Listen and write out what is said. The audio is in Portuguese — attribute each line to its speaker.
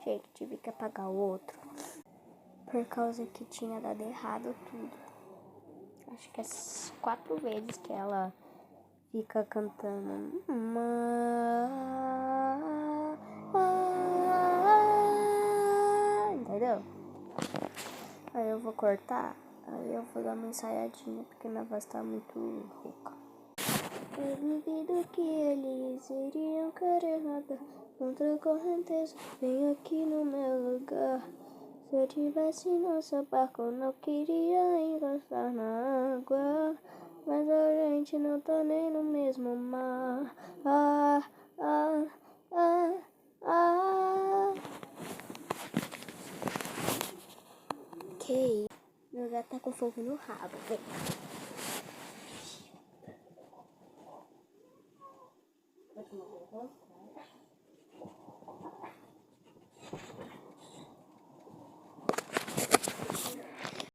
Speaker 1: Gente, tive que apagar o outro. Por causa que tinha dado errado tudo. Acho que é 4 vezes que ela fica cantando. Entendeu? Aí eu vou cortar. Aí eu vou dar uma ensaiadinha, porque minha voz tá muito rouca. Eu duvido que eles iriam querer nada contra a correnteza. Vem aqui no meu lugar. Se eu tivesse no seu barco, não queria encostar na água. Mas a gente não tá nem no mesmo mar. Ah, ah, ah, ah. Que meu gato tá com fogo no rabo, vem.